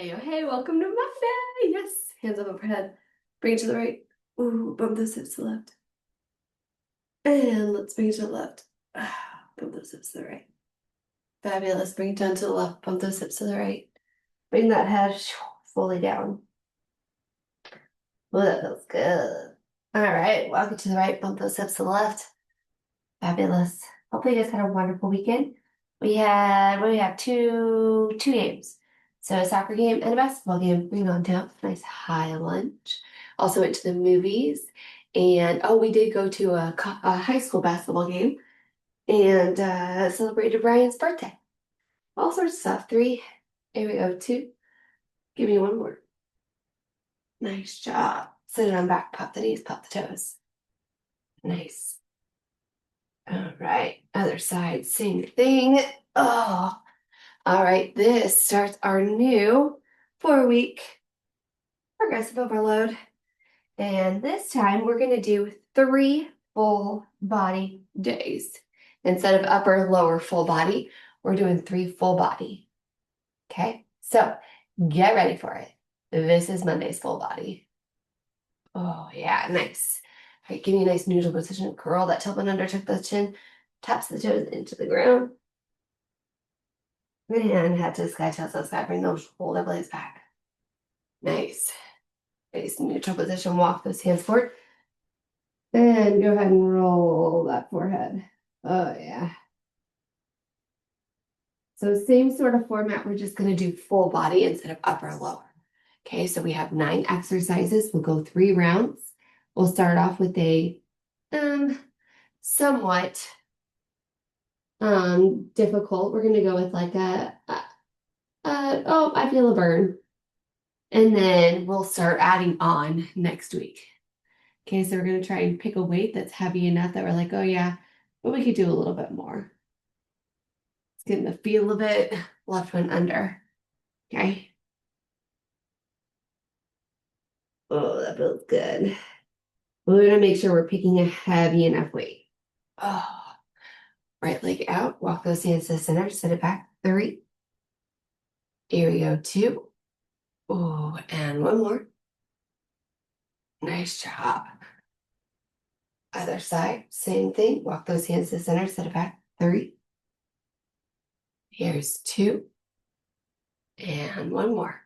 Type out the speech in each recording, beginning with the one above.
Hey, oh, hey, welcome to Monday. Yes, hands up overhead. Bring it to the right. Ooh, bump those hips to the left. And let's bring it to the left. Bump those hips to the right. Fabulous. Bring it down to the left. Bump those hips to the right. Bring that head fully down. Oh, that feels good. All right, walk it to the right. Bump those hips to the left. Fabulous. Hopefully you guys had a wonderful weekend. We have two games. So a soccer game and a basketball game. Bring it on down. Nice high lunch. Also went to the movies. And oh, we did go to a high school basketball game and celebrated Brian's birthday. All sorts of stuff. Three. Here we go. Two. Give me one more. Nice job. Sit it on back. Pop the knees. Pop the toes. Nice. All right, other side, same thing. Oh, all right, this starts our new 4-week progressive overload. And this time we're going to do 3 full body days. Instead of upper, lower, full body, we're doing 3 full body. Okay, so get ready for it. This is Monday's full body. Oh, yeah, nice. All right, give me a nice neutral position. Curl that tailbone under, tuck the chin, taps the toes into the ground. And head to the sky, chest to the sky. Bring those shoulder blades back. Nice. Nice neutral position. Walk those hands forward. And go ahead and roll that forehead. Oh, yeah. So same sort of format. We're just going to do full body instead of upper and lower. Okay, so we have 9 exercises. We'll go 3 rounds. We'll start off with a somewhat difficult. We're going to go with like oh, I feel a burn. And then we'll start adding on next week. Okay, so we're going to try and pick a weight that's heavy enough that we're like, oh yeah, but we could do a little bit more. It's getting the feel of it. Left one under. Okay. Oh, that feels good. We're going to make sure we're picking a heavy enough weight. Oh, right leg out. Walk those hands to the center. Set it back. 3. Here we go. 2. Oh, and one more. Nice job. Other side, same thing. Walk those hands to the center. Set it back. 3. Here's 2. And one more.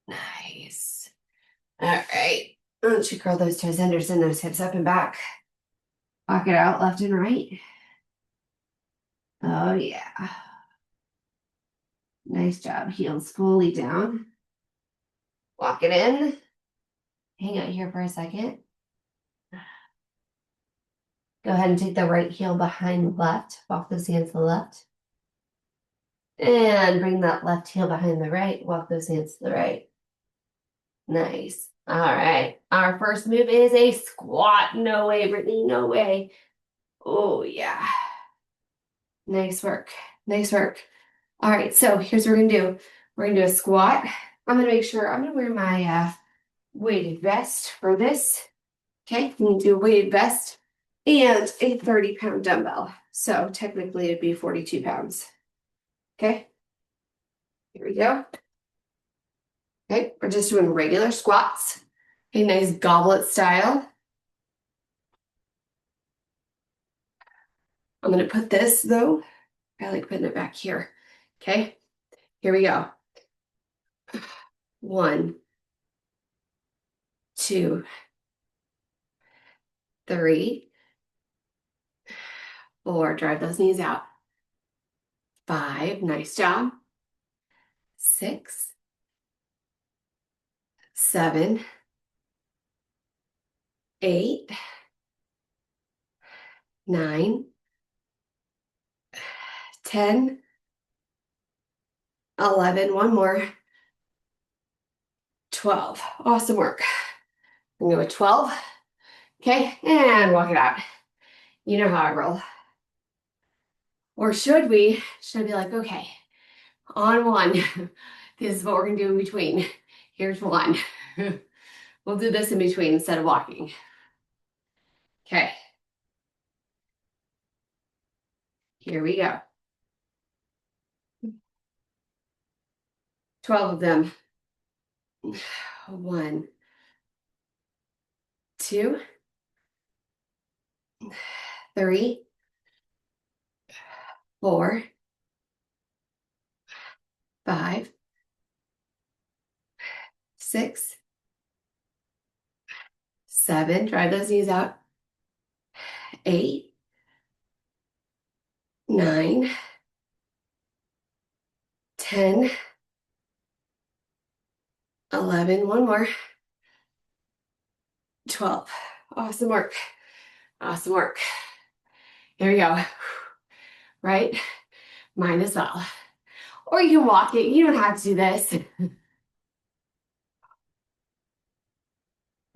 Nice. All right. Why don't you curl those toes under, send those hips up and back. Walk it out left and right. Oh, yeah. Nice job. Heels fully down. Walk it in. Hang out here for a second. Go ahead and take the right heel behind the left. Walk those hands to the left. And bring that left heel behind the right. Walk those hands to the right. Nice. All right. Our first move is a squat. No way, Brittany. No way. Oh, yeah. Nice work. Nice work. All right. So here's what we're going to do. We're going to do a squat. I'm going to make sure I'm going to wear my weighted vest for this. Okay. I'm going to do a weighted vest and a 30-pound dumbbell. So technically it'd be 42 pounds. Okay. Here we go. Okay. We're just doing regular squats. A nice goblet style. I'm going to put this though. I like putting it back here. Okay. Here we go. 1, 2, 3, 4. Drive those knees out. 5. Nice job. 6, 7, 8, 9, 10, 11. One more. 12. Awesome work. I'm going to go with 12. Okay, and walk it out. You know how I roll. Or should we? Should I be like, okay, on 1, this is what we're going to do in between. Here's 1. We'll do this in between instead of walking. Okay. Here we go. 12 of them. 1, 2, 3, 4, 5, 6, 7. Drive those knees out. 8, 9, 10, 11. One more. 12. Awesome work. Awesome work. Here we go. Right? Mine as well. Or you can walk it. You don't have to do this.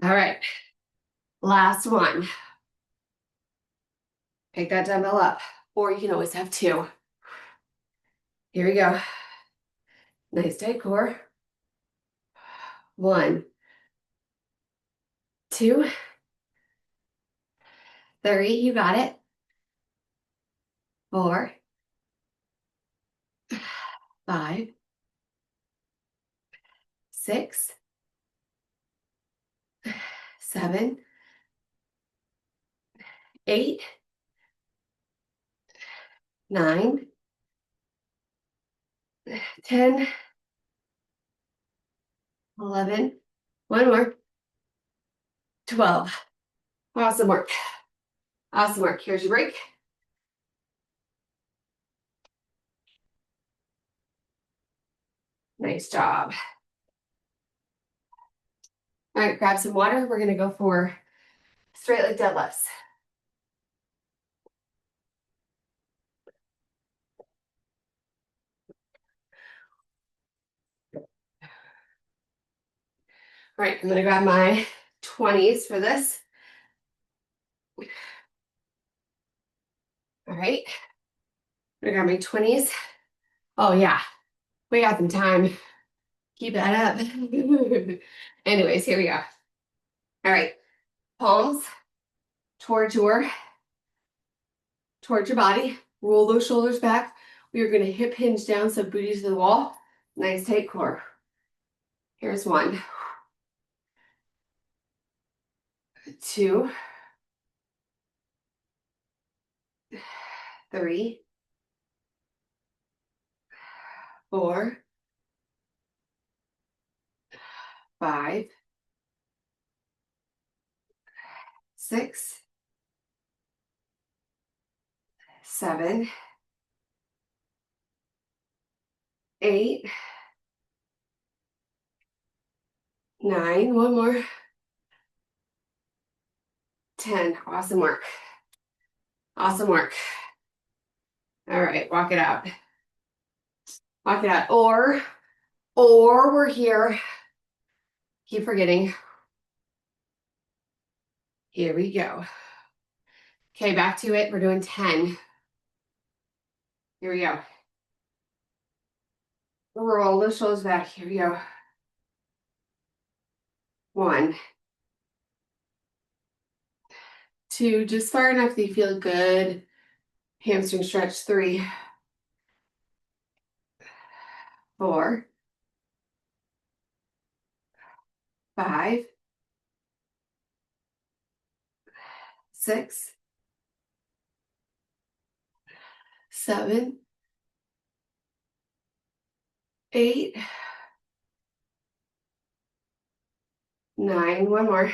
All right. Last one. Pick that dumbbell up. Or you can always have 2. Here we go. Nice tight core. 1, 2, 3. You got it. 4, 5, 6, 7, 8, 9, 10, 11. One more. 12. Awesome work. Awesome work. Here's your break. Nice job. All right, grab some water. We're going to go for straight leg deadlifts. All right, I'm going to grab my 20s for this. All right. I'm going to grab my 20s. Oh, yeah. We got some time. Keep that up. Anyways, here we go. All right. Palms towards your body. Roll those shoulders back. We are going to hip hinge down, so booty to the wall. Nice tight core. Here's 1, 2, 3, 4, 5, 6, 7, 8, 9. One more. 10. Awesome work. Awesome work. All right, walk it out. Walk it out. Or we're here. Keep forgetting. Here we go. Okay, back to it. We're doing 10. Here we go. Roll the shoulders back. Here we go. 1, 2, just far enough that you feel good. Hamstring stretch. 3, 4, 5, 6, 7, 8, 9. One more.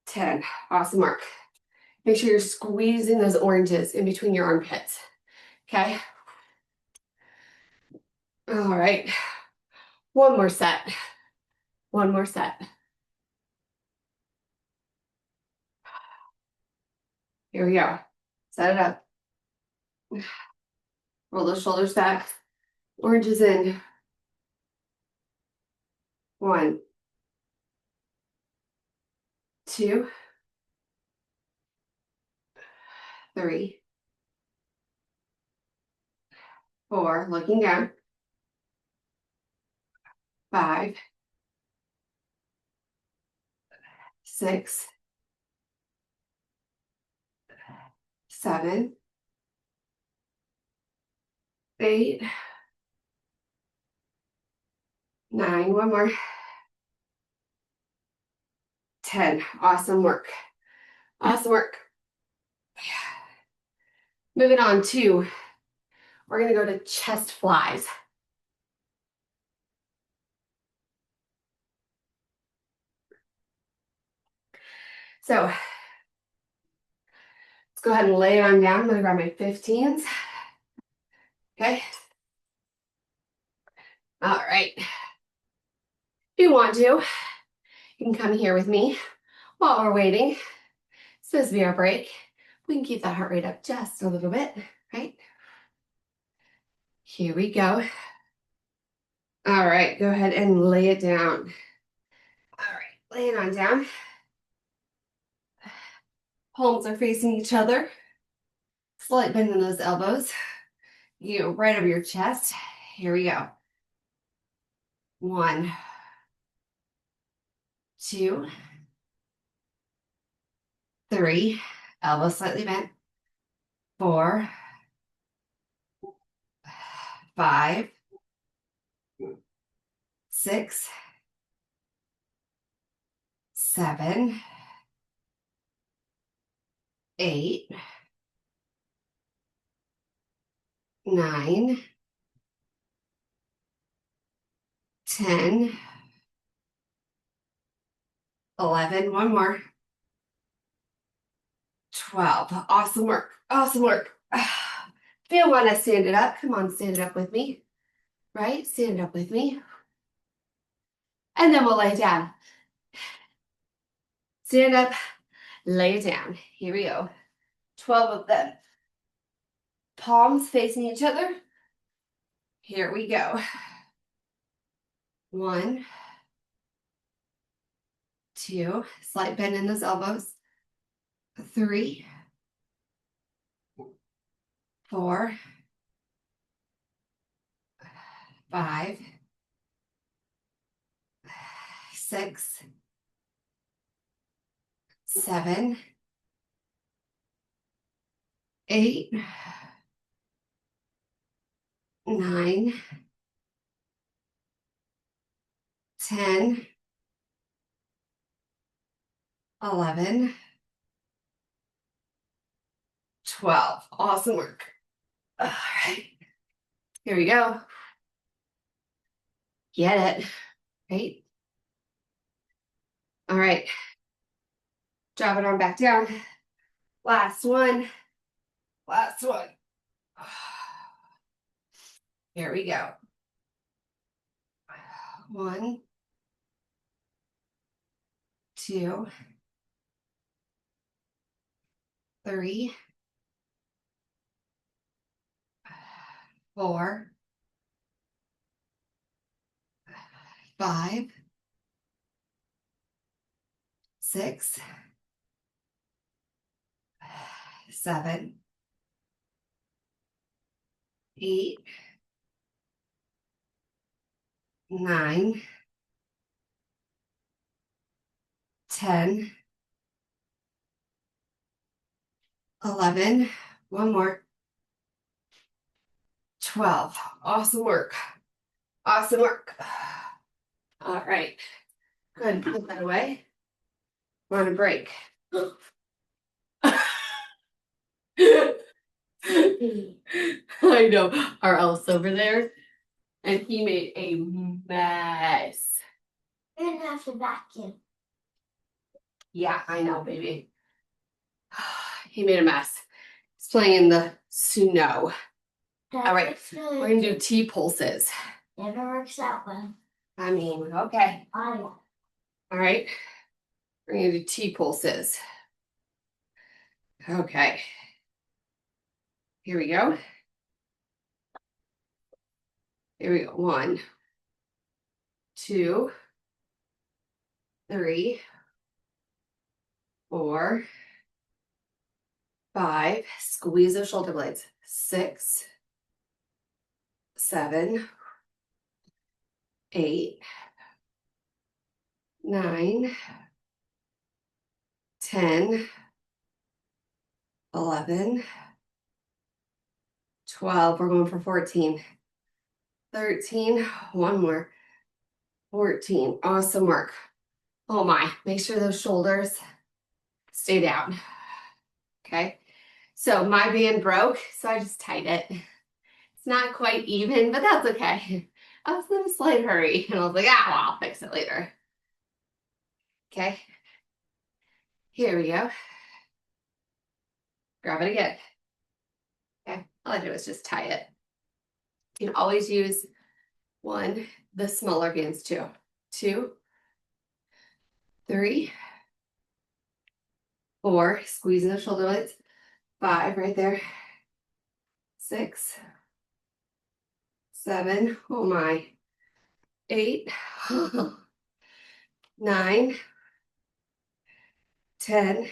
10. Awesome work. Make sure you're squeezing those oranges in between your armpits. Okay. All right. One more set. One more set. Here we go. Set it up. Roll those shoulders back. Oranges in. 1, 2, 3, 4. Looking down. 5, 6, 7, 8, 9, one more. 10, awesome work. Awesome work. Moving on to, we're gonna go to chest flies. So let's go ahead and lay it on down. I'm gonna grab my 15s. Okay. All right. If you want to, you can come here with me while we're waiting. It's supposed to be our break. We can keep that heart rate up just a little bit, right? Here we go. All right, go ahead and lay it down. All right, lay it on down. Palms are facing each other. Slight bend in those elbows. You right over your chest. Here we go. 1, 2, 3. Elbows slightly bent. 4, 5, 6, 7, 8, 9, 10, 11. One more. 12. Awesome work. Awesome work. If you want to stand it up, come on, stand it up with me. Right? Stand it up with me. And then we'll lay down. Stand up, lay it down. Here we go. 12 of them. Palms facing each other. Here we go. 1, 2, slight bend in those elbows. 3, 4, 5, 6, 7, 8, 9, 10, 11, 12. Awesome work. All right. Here we go. Get it. Right? All right. Drop it on back down. Last one. Last one. Here we go. 1, 2, 3, 4, 5, 6, 7, 8, 9, 10, 11. One more. 12. Awesome work. Awesome work. All right. Go ahead and put that away. We're on a break. I know. Our Elf's over there, and he made a mess. You're gonna have to vacuum. Yeah, I know, baby. He made a mess. He's playing in the snow. All right, we're gonna do T pulses. Never works out well. I mean, okay. All right, we're gonna do T pulses. Okay. Here we go. Here we go. 1, 2, 3, 4, 5. Squeeze those shoulder blades. 6, 7, 8, 9, 10, 11, 12. We're going for 14. 13. One more. 14. Awesome work. Oh my, make sure those shoulders stay down. Okay. So my band broke, so I just tied it. It's not quite even, but that's okay. I was in a slight hurry and I was like, well, I'll fix it later. Okay. Here we go. Grab it again. Okay. All I did was just tie it. You can always use the smaller bands too. 2, 3, 4, squeezing the shoulder blades. 5 right there. 6, 7, oh my. 8, 9, 10,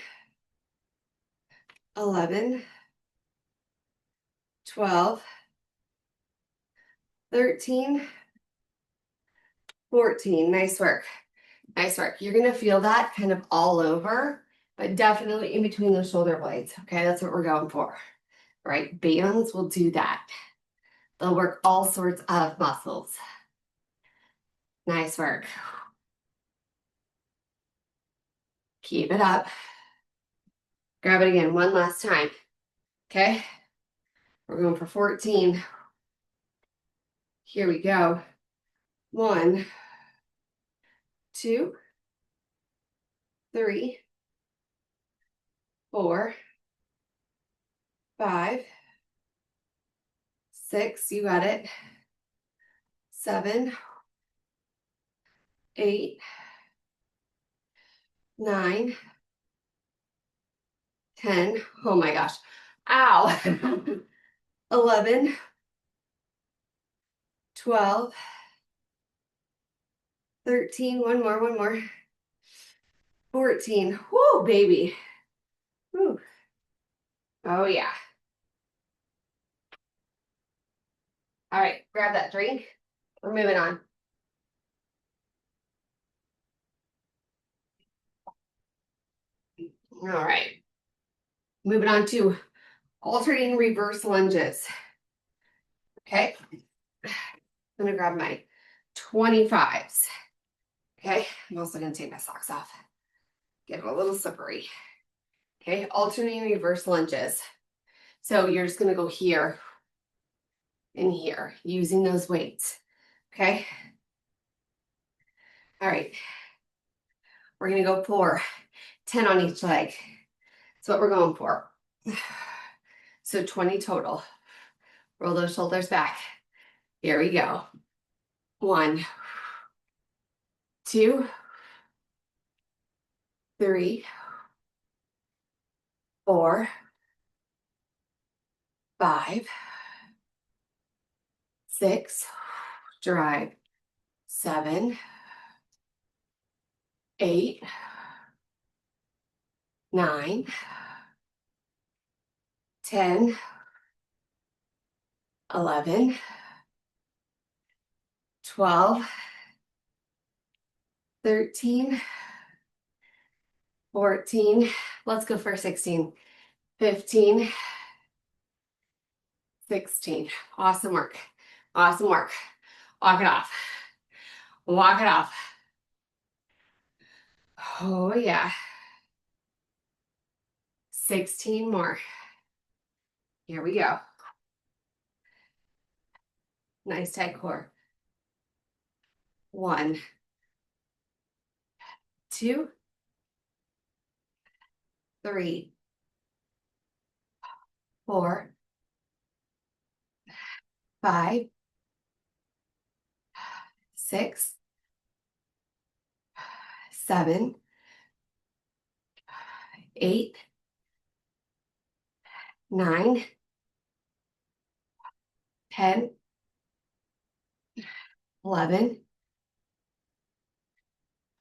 11, 12, 13, 14. Nice work. Nice work. You're gonna feel that kind of all over, but definitely in between those shoulder blades. Okay, that's what we're going for. Right? Bands will do that. They'll work all sorts of muscles. Nice work. Keep it up. Grab it again one last time. Okay? We're going for 14. Here we go. 1, 2, 3, 4, 5, 6, you got it. 7, 8, 9, 10. Oh my gosh. Ow. 11, 12, 13. One more. 14. Whoo, baby. Whew. Oh yeah. All right, grab that drink. We're moving on. All right. Moving on to alternating reverse lunges. Okay. I'm gonna grab my 25s. Okay. I'm also gonna take my socks off. Get it a little slippery. Okay. Alternating reverse lunges. So you're just gonna go here and here using those weights. Okay. All right. We're gonna go for 10 on each leg. That's what we're going for. So 20 total. Roll those shoulders back. Here we go. 1, 2, 3, 4, 5, 6, drive, 7, 8, 9, 10, 11, 12, 13, 14. Let's go for 16, 15, 16. Awesome work. Awesome work. Walk it off. Walk it off. Oh, yeah. 16 more. Here we go. Nice tight core. 1, 2, 3, 4, 5, 6, 7, 8, 9, 10, 11,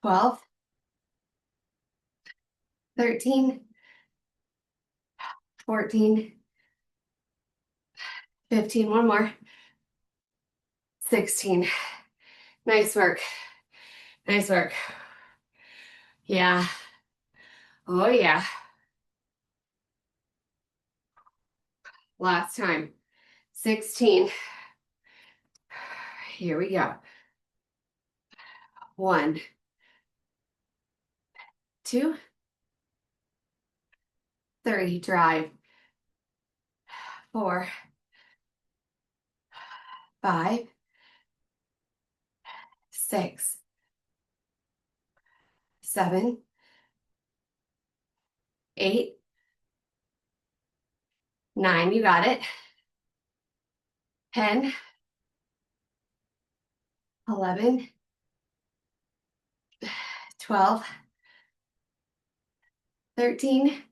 12, 13, 14, 15. One more. 16. Nice work. Nice work. Yeah. Oh, yeah. Last time. 16. Here we go. 1, 2, 3, drive. 4, 5, 6, 7, 8, 9, you got it. 10, 11, 12, 13,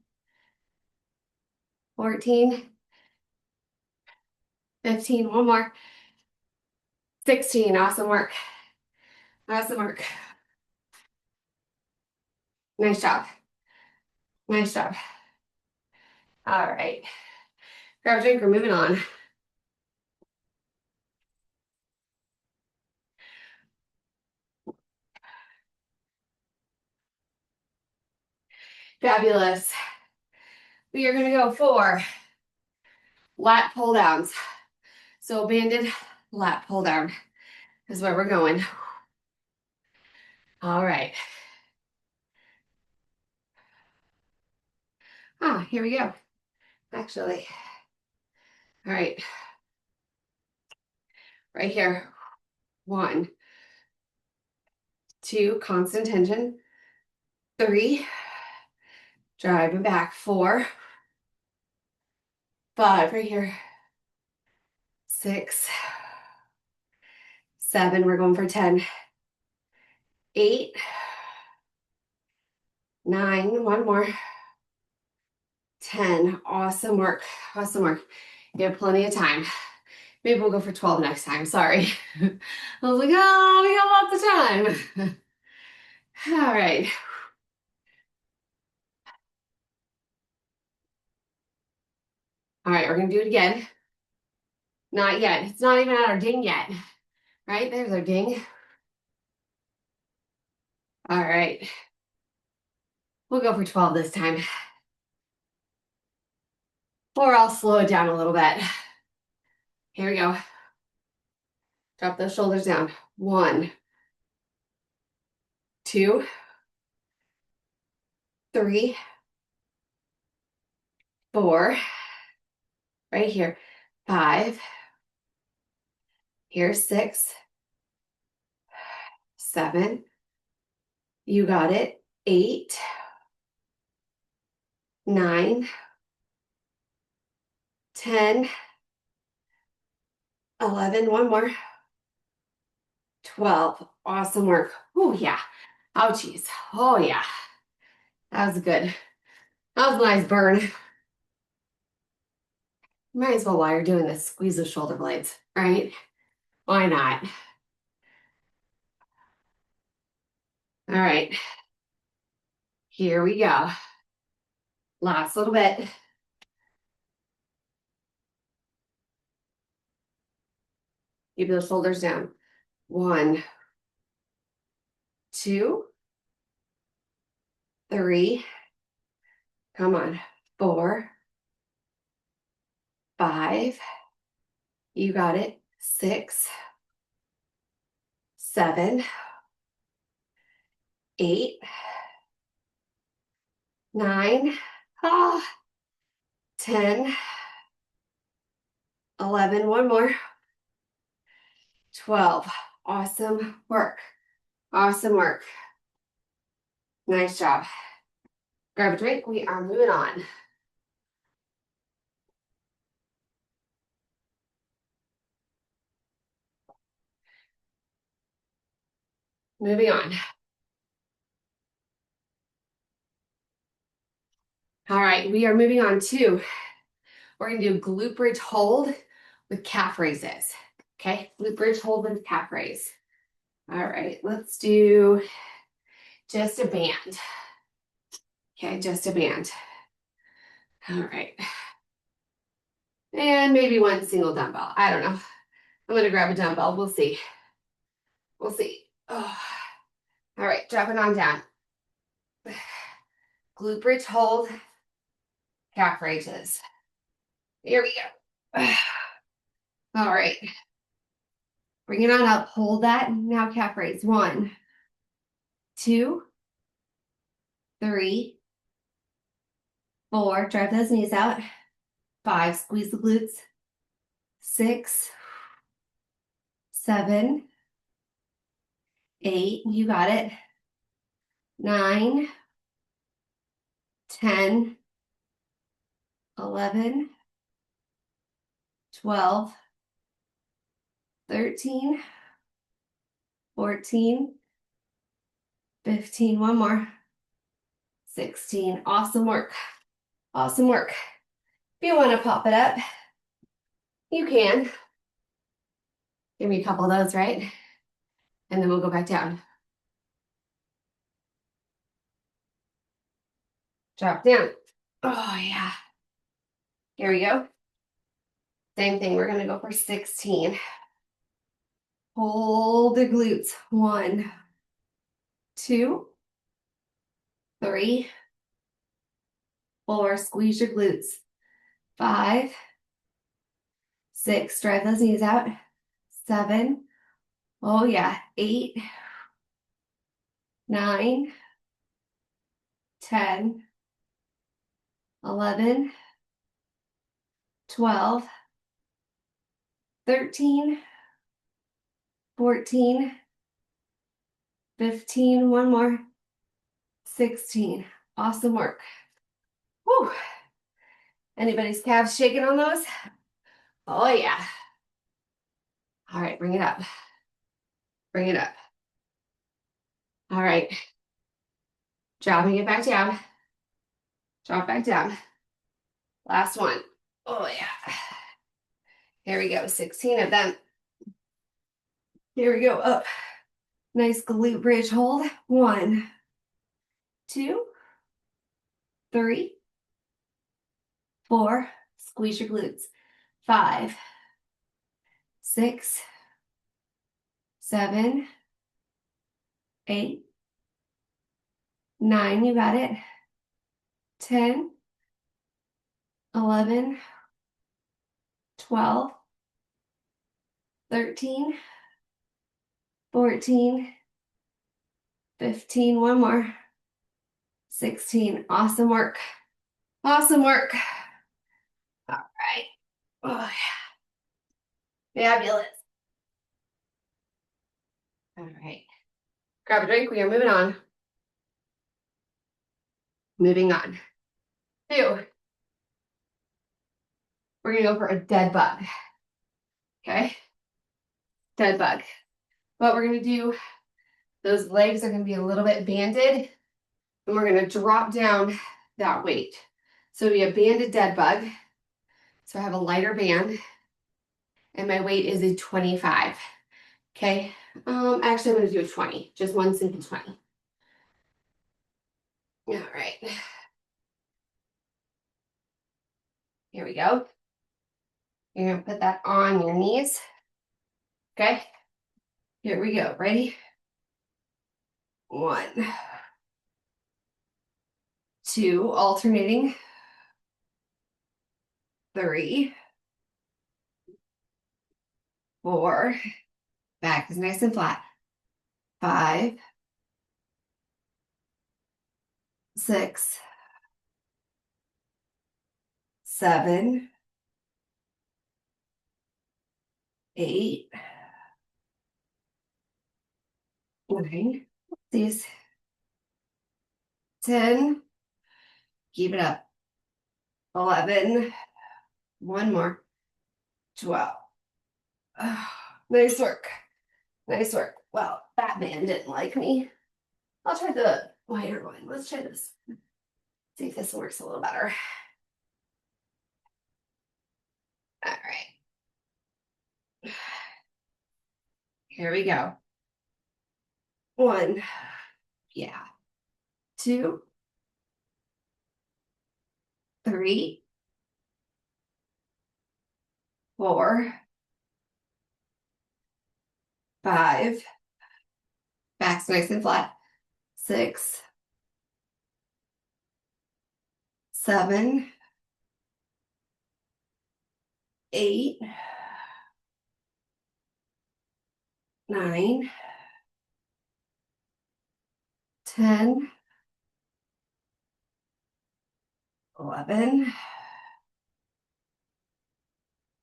14, 15, one more. 16, awesome work. Awesome work. Nice job. Nice job. All right. Grab a drink, we're moving on. Fabulous. We are gonna go for lat pull downs. So banded lat pull down is where we're going. All right. Ah, here we go. Actually. All right. Right here. 1, 2, constant tension. 3, driving back. 4, 5, right here. 6, 7, we're going for 10. 8, 9, one more. 10, awesome work, awesome work. You have plenty of time. Maybe we'll go for 12 next time, sorry. I was like, oh, we have lots of time. All right. All right, we're gonna do it again. Not yet, it's not even at our ding yet. Right, there's our ding. All right, we'll go for 12 this time. Or I'll slow it down a little bit. Here we go. Drop those shoulders down. 1, 2, 3, 4, right here. 5, here's 6, 7, you got it. 8, 9, 10, 11, one more. 12, awesome work. Oh yeah, ouchies. Oh yeah, that was good. That was a nice burn. Might as well, while you're doing this, squeeze the shoulder blades, right? Why not? All right, here we go. Last little bit. Keep those shoulders down. 1, 2, 3, come on. 4, 5, you got it. 6, 7, 8, 9, 10, 11, one more. 12, awesome work. Awesome work. Nice job. Grab a drink, we are moving on. Moving on. All right, we are moving on to, we're gonna do glute bridge hold with calf raises. Okay, glute bridge hold with calf raise. All right, let's do just a band. Okay, just a band. All right. And maybe one single dumbbell. I don't know. I'm gonna grab a dumbbell, we'll see. We'll see. Oh. All right, drop it on down. Glute bridge hold, calf raises. Here we go. All right. Bring it on up. Hold that. Now calf raise. 1, 2, 3, 4, drive those knees out. 5, squeeze the glutes. 6, 7, 8, you got it. 9, 10, 11, 12, 13, 14, 15, one more. 16, awesome work. Awesome work. If you want to pop it up, you can. Give me a couple of those, right? And then we'll go back down. Drop down. Oh, yeah. Here we go. Same thing. We're going to go for 16. Hold the glutes. 1, 2, 3, 4. Squeeze your glutes. 5, 6. Drive those knees out. 7. Oh, yeah. 8, 9, 10, 11, 12, 13, 14, 15, one more. 16. Awesome work. Whew. Anybody's calves shaking on those? Oh, yeah. All right, bring it up. Bring it up. All right. Dropping it back down. Drop back down. Last one. Oh, yeah. Here we go. 16 of them. Here we go. Up. Nice glute bridge hold. 1, 2, 3, 4. Squeeze your glutes. 5, 6, 7, 8, 9. You got it. 10, 11, 12, 13, 14, 15, one more. 16. Awesome work. Awesome work. All right. Oh, yeah. Fabulous. All right. Grab a drink. We are moving on. Moving on. 2. We're going to go for a dead bug. Okay? Dead bug. What we're going to do, those legs are going to be a little bit banded, and we're going to drop down that weight. So it'll be a banded dead bug. So I have a lighter band, and my weight is a 25. Okay? Actually, I'm going to do a 20. Just one simple 20. All right. Here we go. You're going to put that on your knees. Okay? Here we go. Ready? 1, 2, alternating. 3, 4, back is nice and flat. 5, 6, 7, 8, 9, these 10, keep it up. 11, one more. 12. Nice work. Nice work. Well, that man didn't like me. I'll try the wider one. Let's try this. See if this works a little better. All right. Here we go. 1, yeah. 2, 3, 4, 5, back's nice and flat. 6, 7, 8, 9, 10, 11,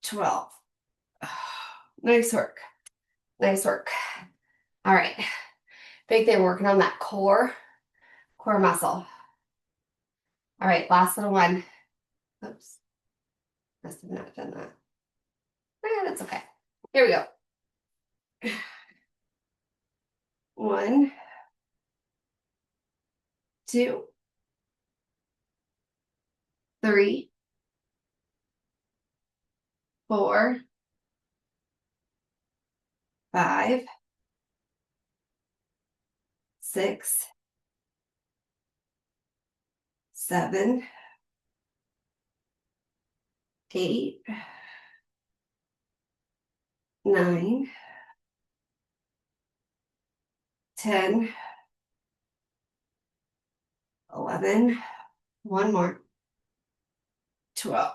12. Nice work. Nice work. All right. Big thing, working on that core muscle. All right, last little one. Oops. Must have not done that. That's okay. Here we go. 1, 2, 3, 4, 5, 6, 7, 8, 9, 10, 11, one more, 12.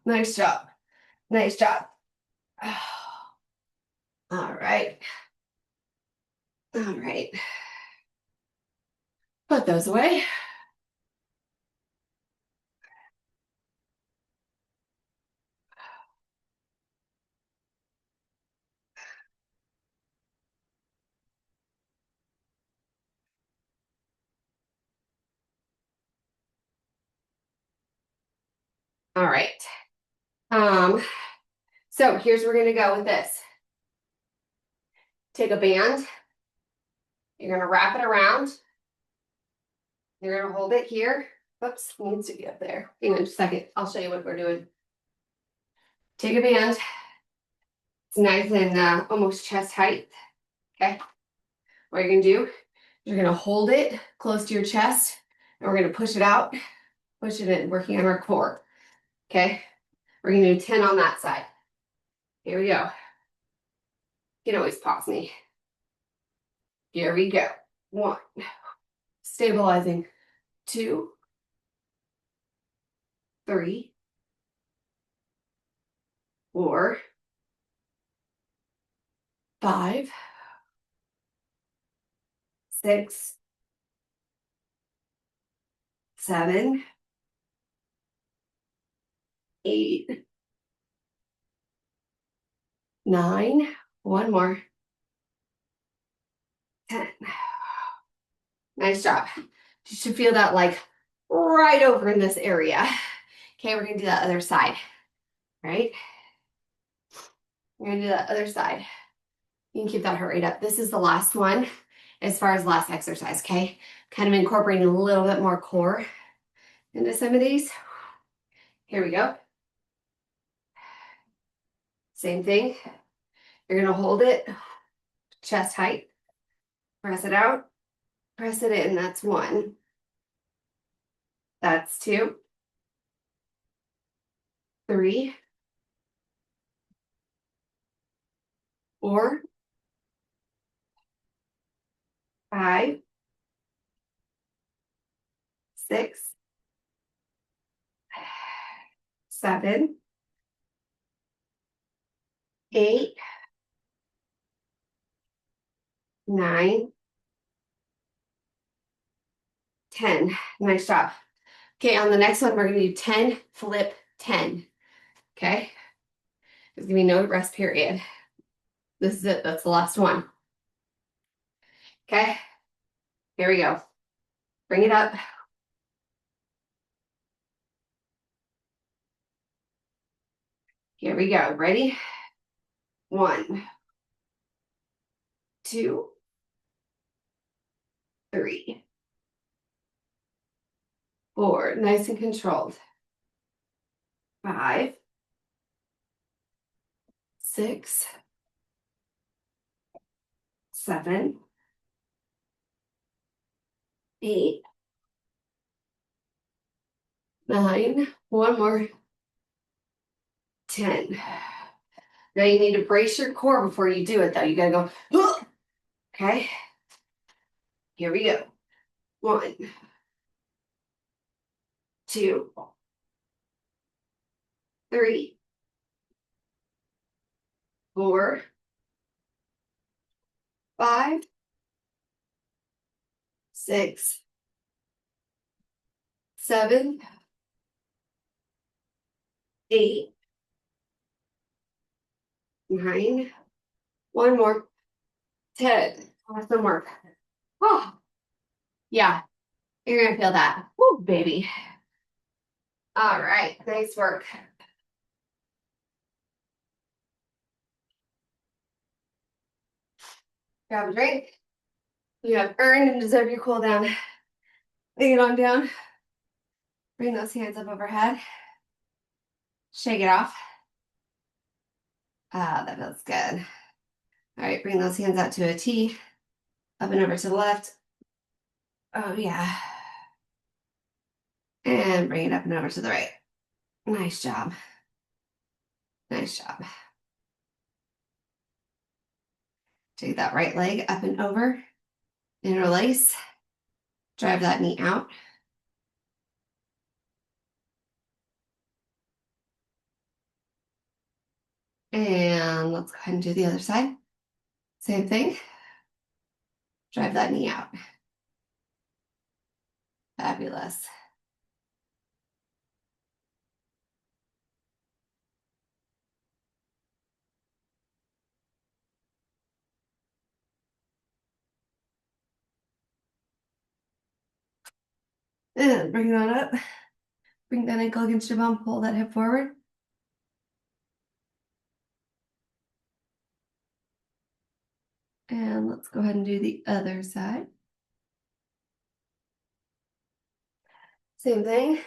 Nice job. Nice job. All right. All right. Put those away. All right. So here's where we're gonna go with this. Take a band. You're gonna wrap it around. You're gonna hold it here. Whoops, needs to be up there. Hang on just a second. I'll show you what we're doing. Take a band. It's nice and almost chest height. Okay. What you're gonna do, you're gonna hold it close to your chest, and we're gonna push it out, push it in, working on our core. Okay. We're gonna do 10 on that side. Here we go. You can always pause me. Here we go. 1. Stabilizing. 2, 3, 4, 5, 6, 7, 8, 9, one more, 10. Nice job. You should feel that like right over in this area. Okay, we're gonna do that other side, right? We're gonna do that other side. You can keep that heart rate up. This is the last one as far as last exercise, okay? Kind of incorporating a little bit more core into some of these. Here we go. Same thing. You're gonna hold it, chest height, press it out, press it in. That's 1. That's 2, 3, 4, 5, 6, 7, 8, 9, 10. Nice job. Okay, on the next one, we're gonna do 10, flip 10. Okay? There's gonna be no rest period. This is it, that's the last one. Okay? Here we go. Bring it up. Here we go. Ready? 1, 2, 3, 4. Nice and controlled. 5, 6, 7, 8, 9. One more. 10. Now you need to brace your core before you do it though. You gotta go, "Ugh." Okay? Here we go. 1, 2, 3, 4, 5, 6, 7, 8, 9, one more, 10. Awesome work. Oh, yeah, you're gonna feel that. Woo, baby. All right, nice work. Grab a drink. You have earned and deserve your cool down. Bring it on down. Bring those hands up overhead. Shake it off. Ah, that feels good. All right, bring those hands out to a T. Up and over to the left. Oh, yeah. And bring it up and over to the right. Nice job. Nice job. Take that right leg up and over. Interlace. Drive that knee out. And let's go ahead and do the other side. Same thing. Drive that knee out. Fabulous. And bring it on up. Bring that ankle against your bum. Pull that hip forward. And let's go ahead and do the other side. Same thing.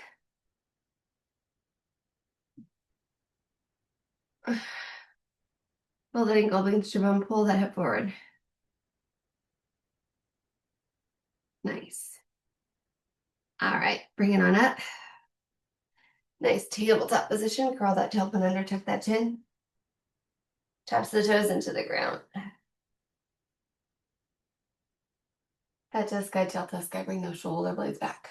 Pull that ankle against your bum. Pull that hip forward. Nice. All right, bring it on up. Nice tabletop position. Curl that tailbone under, tuck that chin. Taps the toes into the ground. Head to sky, tail to sky. Bring those shoulder blades back.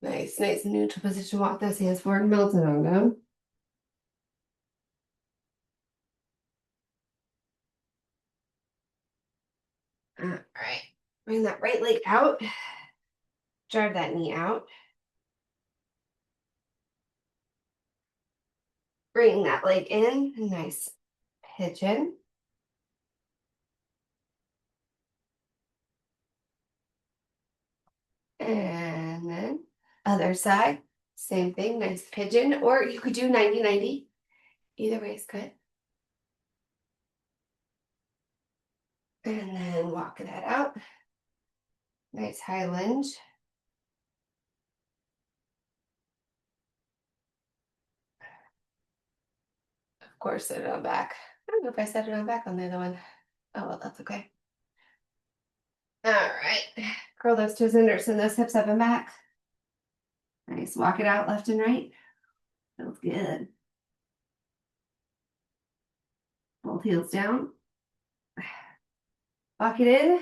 Nice, nice neutral position. Walk those hands forward, melt it on down. All right, bring that right leg out. Drive that knee out. Bring that leg in. Nice pigeon. And then other side. Same thing, nice pigeon. Or you could do 90-90. Either way is good. And then walk that out. Nice high lunge. Of course, set it on back. I don't know if I set it on back on the other one. Oh, well, that's okay. All right. Curl those toes under, send those hips up and back. Nice. Walk it out left and right. Feels good. Both heels down. Walk it in.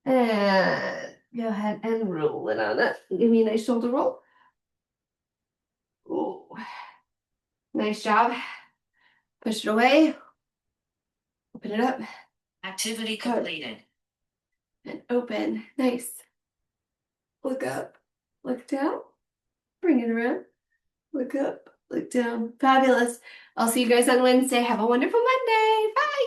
And go ahead and roll it on up. Give me a nice shoulder roll. Ooh. Nice job. Push it away. Open it up. Activity completed. And open. Nice. Look up. Look down. Bring it around. Look up. Look down. Fabulous. I'll see you guys on Wednesday. Have a wonderful Monday. Bye.